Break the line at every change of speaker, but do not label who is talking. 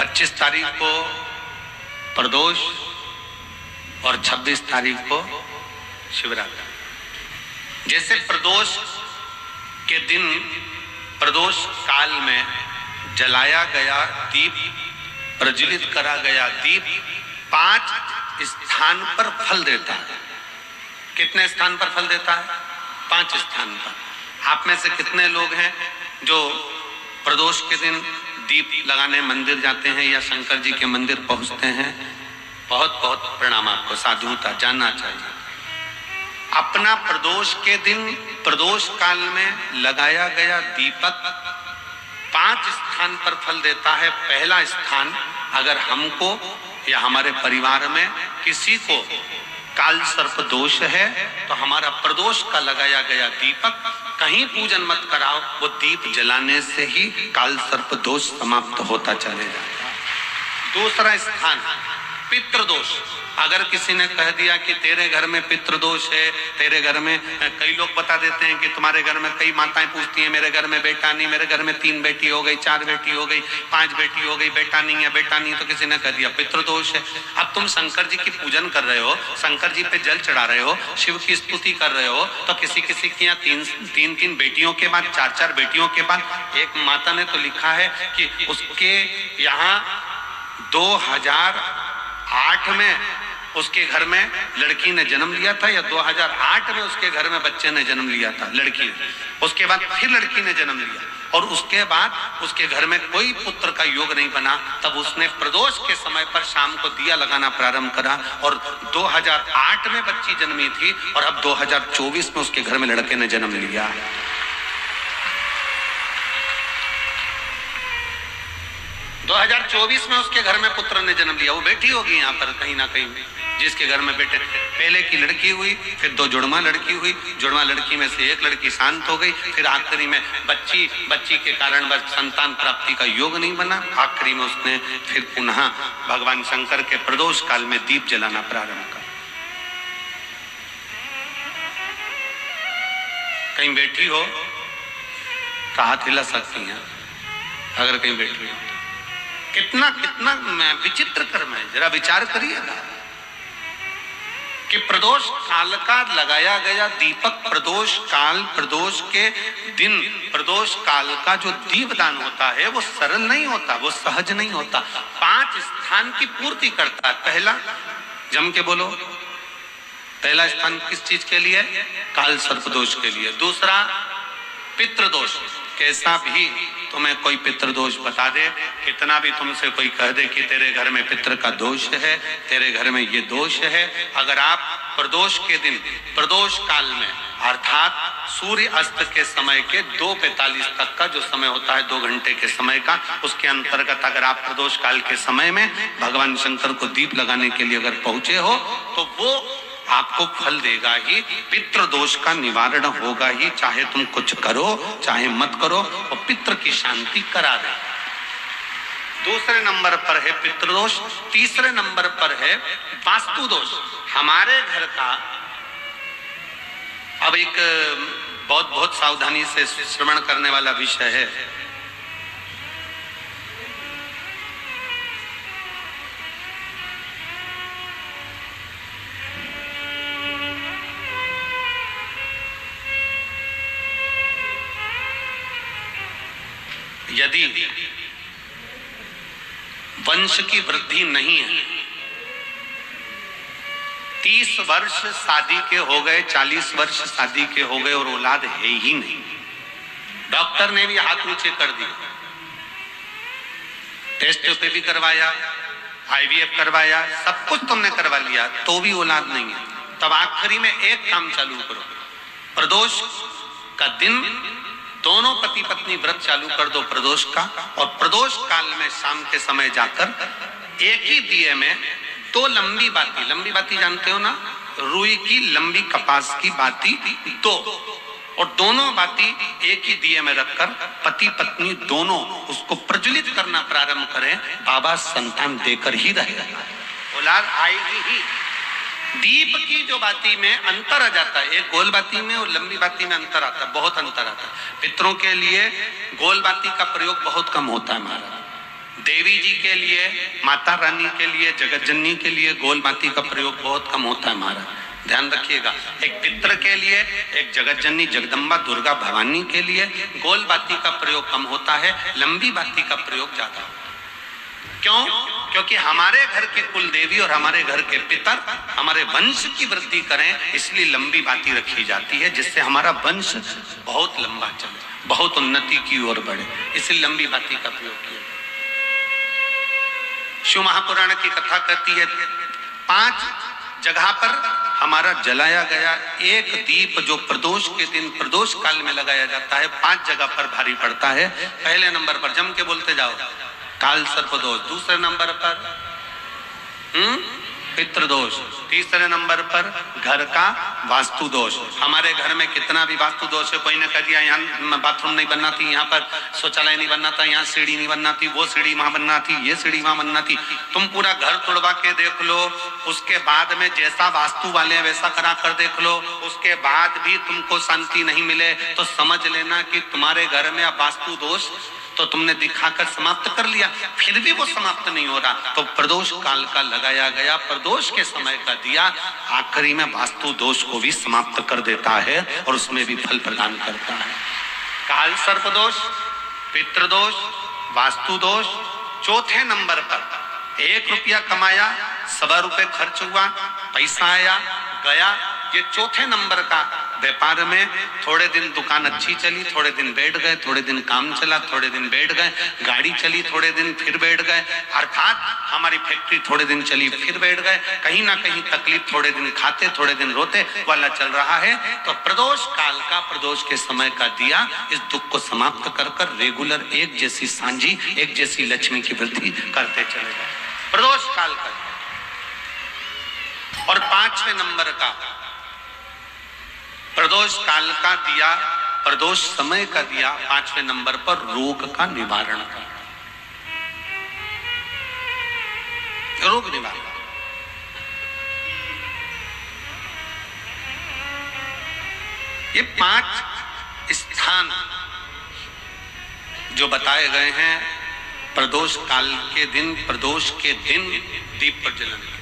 25 तारीख को प्रदोष और 26 तारीख को शिवरात्रि। जैसे प्रदोष के दिन प्रदोष काल में जलाया गया दीप, प्रज्वलित करा गया दीप 5 स्थान पर फल देता है। कितने स्थान पर फल देता है? 5 स्थान पर। आप में से कितने लोग हैं जो प्रदोष के दिन दीप लगाने मंदिर जाते हैं या शंकर जी के मंदिर पहुंचते हैं? बहुत बहुत प्रणाम आपको, साधुता जानना चाहिए। अपना प्रदोष के दिन प्रदोष काल में लगाया गया दीपक 5 स्थान पर फल देता है। पहला स्थान, अगर हमको या हमारे परिवार में किसी को काल सर्प दोष है तो हमारा प्रदोष का लगाया गया दीपक कहीं पूजन मत कराओ, वो दीप जलाने से ही काल सर्प दोष समाप्त होता चले जाता है। दूसरा स्थान पितृदोष। अगर किसी ने कह दिया कि तेरे घर में पितृदोष है, तेरे घर में, कई लोग बता देते हैं कि तुम्हारे घर में, कई माताएं पूछती हैं मेरे घर में बेटा नहीं, मेरे घर में 3 बेटी हो गई, 4 बेटी हो गई, 5 बेटी हो गई, बेटा नहीं है, बेटा नहीं, तो किसी ने कह दिया पितृदोष है। अब तुम शंकर जी की पूजन कर रहे हो, शंकर जी पे जल चढ़ा रहे हो, शिव की स्तुति कर रहे हो, तो किसी किसी की यहाँ 3 बेटियों के बाद, 4 बेटियों के बाद, एक माता ने तो लिखा है कि उसके यहाँ 2008 में उसके घर में लड़की ने जन्म लिया था, या 2008 में उसके घर में बच्चे ने जन्म लिया था, लड़की। उसके बाद फिर लड़की ने जन्म लिया और उसके बाद उसके घर में कोई पुत्र का योग नहीं बना। तब उसने प्रदोष के समय पर शाम को दिया लगाना प्रारंभ करा और 2008 में बच्ची जन्मी थी और अब 2024 में उसके घर में लड़के ने जन्म लिया। दो 2024 में उसके घर में पुत्र ने जन्म लिया। वो बेटी होगी यहाँ पर कहीं ना कहीं, जिसके घर में बेटे, पहले की लड़की हुई, फिर 2 जुड़वा लड़की हुई, जुड़वा लड़की में से एक लड़की शांत हो गई, फिर आखिरी में बच्ची के कारण बस संतान प्राप्ति का योग नहीं बना। आखिरी में उसने फिर पुनः भगवान शंकर के प्रदोष काल में दीप जलाना प्रारंभ कर। कहीं बैठी हो तो हाथ हिला सकती हैं, अगर कहीं बैठी हो। कितना कितना विचित्र कर्म है, जरा विचार करिएगा कि प्रदोष काल का लगाया गया दीपक, प्रदोष काल, प्रदोष के दिन प्रदोष काल का जो दीपदान होता है वो सरल नहीं होता, वो सहज नहीं होता। 5 स्थान की पूर्ति करता है। पहला, जम के बोलो, पहला स्थान किस चीज के लिए? काल सर्पदोष के लिए। दूसरा पितृदोष। कैसा भी तुम्हें कोई पितृदोष बता दे, कितना भी तुमसे कोई कह दे कि तेरे घर में पितृ का दोष है, तेरे घर में ये दोष है, अगर आप प्रदोष के दिन प्रदोष काल में अर्थात सूर्य अस्त के समय के 2:45 तक का जो समय होता है, 2 घंटे के समय का, उसके अंतर्गत अगर आप प्रदोष काल के समय में भगवान शंकर को दीप लगाने के लिए अगर पहुंचे हो तो वो आपको फल देगा ही, पितृदोष का निवारण होगा ही, चाहे तुम कुछ करो चाहे मत करो, और पितृ की शांति करा दे। दूसरे नंबर पर है पितृदोष। तीसरे नंबर पर है वास्तु दोष। हमारे घर का, अब एक बहुत सावधानी से श्रवण करने वाला विषय है। यदि वंश की वृद्धि नहीं है, 30 वर्ष शादी के हो गए, 40 वर्ष शादी के हो गए और औलाद है ही नहीं, डॉक्टर ने भी हाथ नीचे कर दिया, टेस्ट पे भी करवाया, IVF करवाया, सब कुछ तुमने करवा लिया, तो भी औलाद नहीं है, तब आखिरी में एक काम चालू करो, प्रदोष का दिन दोनों पति पत्नी व्रत चालू कर दो प्रदोष का, और प्रदोष काल में शाम के समय जाकर एक ही दिए में 2 लंबी बाती जानते हो ना, रुई की लंबी कपास की बाती 2, और दोनों बाती एक ही दिए में रखकर पति पत्नी दोनों उसको प्रज्वलित करना प्रारंभ करें, बाबा संतान देकर ही रहेगा, औलाद आएगी ही। दीप की जो बाती में अंतर आ जाता है, एक गोल बाती में और लंबी बाती में अंतर आता है, बहुत अंतर आता है। पितरों के लिए गोल बाती का प्रयोग बहुत कम होता है महाराज, देवी जी के लिए, माता रानी के लिए, जगत जननी के लिए गोल बाती का प्रयोग बहुत कम होता है महाराज, ध्यान रखिएगा। एक पितर के लिए, एक जगत जननी जगदम्बा दुर्गा भवानी के लिए गोल बाती का प्रयोग कम होता है, लंबी बाती का प्रयोग ज्यादा होता है। क्यों? क्योंकि हमारे घर की कुल देवी और हमारे घर के पितर हमारे वंश की वृद्धि करें, इसलिए लंबी बाती रखी जाती है, जिससे हमारा वंश बहुत लंबा चले, बहुत उन्नति की ओर बढ़े, इसलिए लंबी बाती का प्रयोग किया। शिव महापुराण की कथा कहती है 5 जगह पर हमारा जलाया गया एक दीप जो प्रदोष के दिन प्रदोष काल में लगाया जाता है, 5 जगह पर भारी पड़ता है। पहले नंबर पर जम के बोलते जाओ, काल सर्पदोष। दूसरे नंबर पर पितृदोष। तीसरे नंबर पर घर का वास्तु दोष। हमारे घर में कितना भी वास्तु दोष है, कोई ने कह दिया यहाँ बाथरूम नहीं बनना थी, यहाँ पर शौचालय नहीं बनना था, यहाँ सीढ़ी नहीं बनना थी, वो सीढ़ी वहां बनना थी, ये सीढ़ी वहां बनना थी। तुम पूरा घर तोड़वा के देख लो, उसके बाद में जैसा वास्तु वाले हैं वैसा करा कर देख लो, उसके बाद भी तुमको शांति नहीं मिले तो समझ लेना कि तुम्हारे घर में अब वास्तु दोष तो तुमने दिखाकर समाप्त कर लिया, फिर भी वो समाप्त नहीं हो रहा, तो प्रदोष काल का लगाया गया प्रदोष के समय का दिया आखिरी में वास्तु दोष को भी समाप्त कर देता है और उसमें भी फल प्रदान करता है। काल सर्पदोष, पितृदोष, वास्तु दोष। चौथे नंबर पर 1 रुपया कमाया, 1.25 रुपए खर्च हुआ, पैसा आया गया, ये चौथे नंबर का व्यापार में थोड़े दिन दुकान अच्छी चली, थोड़े दिन बैठ गए, थोड़े दिन काम चला, थोड़े दिन बैठ गए, गाड़ी चली थोड़े दिन फिर बैठ गए, अर्थात हमारी फैक्ट्री थोड़े दिन चली फिर बैठ गए, कहीं ना कहीं तकलीफ, थोड़े दिन खाते थोड़े दिन रोते वाला चल रहा है। तो प्रदोष काल का प्रदोष के समय का दिया इस दुख को समाप्त कर कर रेगुलर एक जैसी सांझी, एक जैसी लक्ष्मी की वृद्धि करते चले गए, प्रदोष काल का। और 5वें नंबर का प्रदोष काल का दिया, प्रदोष समय का दिया 5वें नंबर पर रोग का निवारण का, रोग निवारण। ये 5 स्थान जो बताए गए हैं प्रदोष काल के दिन, प्रदोष के दिन दीप प्रज्वलन।